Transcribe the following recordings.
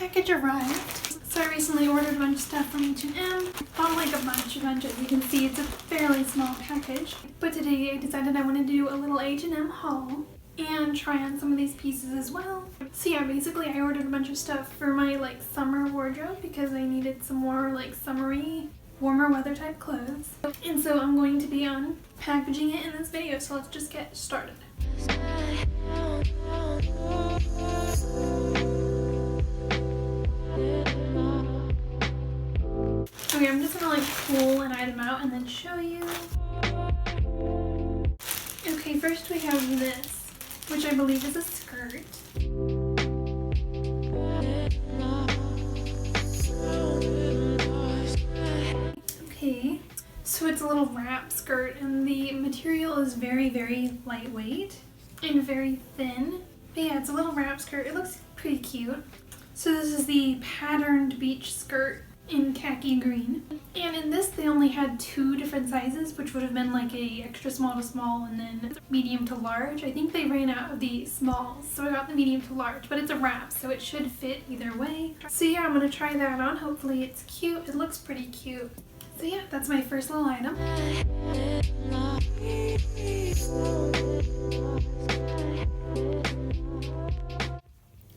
package arrived. So I recently ordered a bunch of stuff from H&M. Not like a bunch. As you can see, it's a fairly small package. But today I decided I want to do a little H&M haul and try on some of these pieces as well. So yeah, basically I ordered a bunch of stuff for my like summer wardrobe because I needed some more like summery, warmer weather type clothes. And so I'm going to be unpackaging it in this video, so let's just get started. Okay, I'm just gonna like pull an item out and then show you. Okay, first we have this, which I believe is a skirt. Okay, so it's a little wrap skirt and the material is very, very lightweight and very thin. But yeah, it's a little wrap skirt. It looks pretty cute. So this is the patterned beach skirt in khaki green. And in this they only had 2 different sizes, which would have been like a extra small to small and then medium to large. I think they ran out of the smalls, so I got the medium to large, but it's a wrap, so it should fit either way. So yeah, I'm gonna try that on. Hopefully it's cute. It looks pretty cute. So yeah, that's my first little item.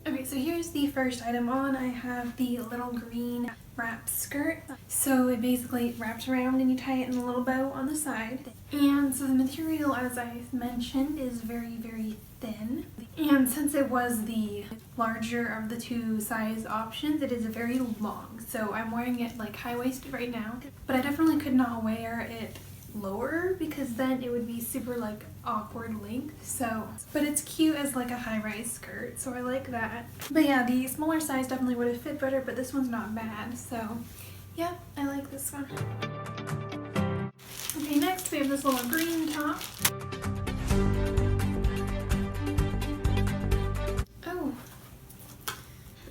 Okay, so here's the first item on. I have the little green wrap skirt. So it basically wraps around and you tie it in a little bow on the side. And so the material, as I mentioned, is very, very thin. And since it was the larger of the 2 size options, it is very long. So I'm wearing it like high-waisted right now, but I definitely could not wear it lower because then it would be super like awkward length. So, but it's cute as like a high-rise skirt, so I like that. But yeah, the smaller size definitely would have fit better, but this one's not bad. So yeah, I like this one. Okay, next we have this little green top. Oh.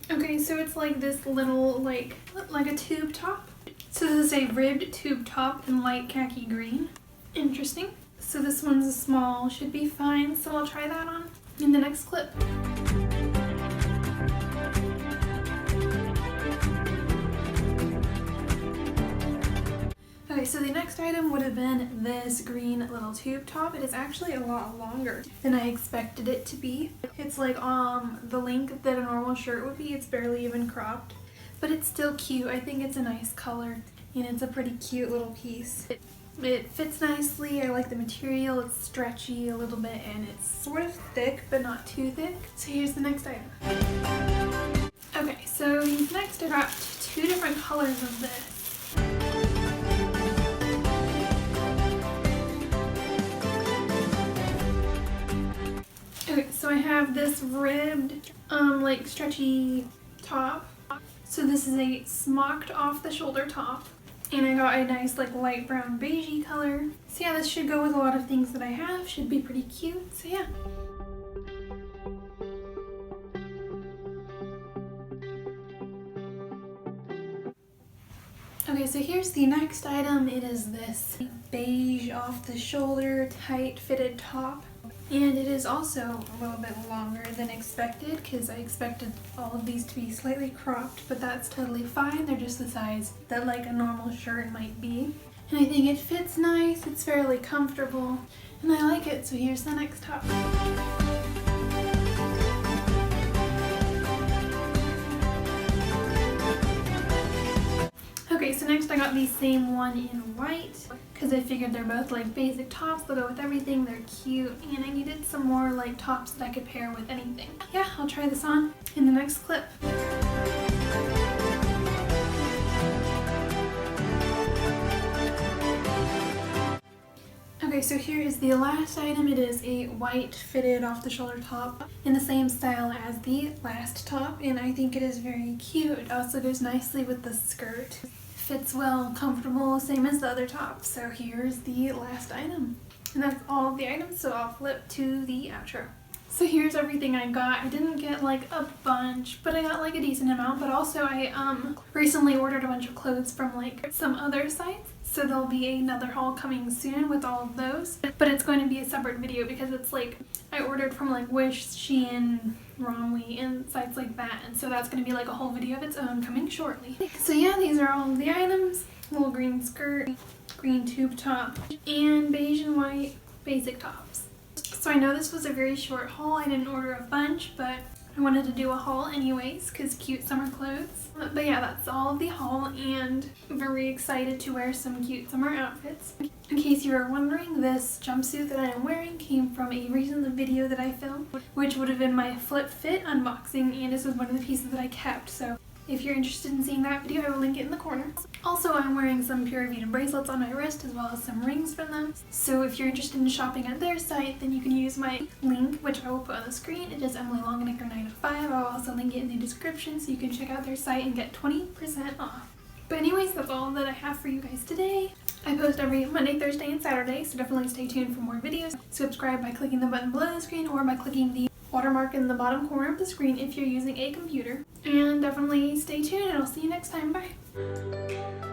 Okay, so it's like this little like a tube top. So this is a ribbed tube top in light khaki green. Interesting. So this one's a small, should be fine, so I'll try that on in the next clip. Okay, so the next item would have been this green little tube top. It is actually a lot longer than I expected it to be. It's like the length that a normal shirt would be. It's barely even cropped. But it's still cute. I think it's a nice color and it's a pretty cute little piece. It fits nicely. I like the material. It's stretchy a little bit and it's sort of thick but not too thick. So here's the next item. Okay, so next I got 2 different colors of this. Okay, so I have this ribbed like stretchy top. So this is a smocked off the shoulder top, and I got a nice like light brown beigey color. So yeah, this should go with a lot of things that I have. Should be pretty cute. So yeah. Okay, so here's the next item. It is this beige off the shoulder tight fitted top. And it is also a little bit longer than expected because I expected all of these to be slightly cropped, but that's totally fine. They're just the size that like a normal shirt might be. And I think it fits nice, it's fairly comfortable, and I like it. So here's the next top. Okay, so next I got the same one in white because I figured they're both like basic tops. They'll go with everything. They're cute, and I needed some more like tops that I could pair with anything. Yeah, I'll try this on in the next clip. Okay, so here is the last item. It is a white fitted off the shoulder top in the same style as the last top, and I think it is very cute. It also goes nicely with the skirt. Fits well, comfortable, same as the other top. So here's the last item. And that's all of the items, so I'll flip to the outro. So here's everything I got. I didn't get like a bunch, but I got like a decent amount. But also I recently ordered a bunch of clothes from like some other sites. So there'll be another haul coming soon with all of those. But it's going to be a separate video because it's like I ordered from like Wish, Shein, Romwe, and sites like that. And so that's going to be like a whole video of its own coming shortly. So yeah, these are all of the items. Little green skirt, green tube top, and beige and white basic tops. So I know this was a very short haul. I didn't order a bunch, but I wanted to do a haul anyways because cute summer clothes. But yeah, that's all of the haul, and I'm very excited to wear some cute summer outfits. In case you were wondering, this jumpsuit that I am wearing came from a recent video that I filmed, which would have been my flip fit unboxing, and this was one of the pieces that I kept. So if you're interested in seeing that video, I will link it in the corner. Also, I'm wearing some Pura Vida bracelets on my wrist as well as some rings from them. So if you're interested in shopping at their site, then you can use my link, which I will put on the screen. It is Emily Longenecker 905. I'll also link it in the description so you can check out their site and get 20% off. But anyways, that's all that I have for you guys today. I post every Monday, Thursday, and Saturday, so definitely stay tuned for more videos. Subscribe by clicking the button below the screen or by clicking the watermark in the bottom corner of the screen if you're using a computer. And definitely stay tuned, and I'll see you next time. Bye!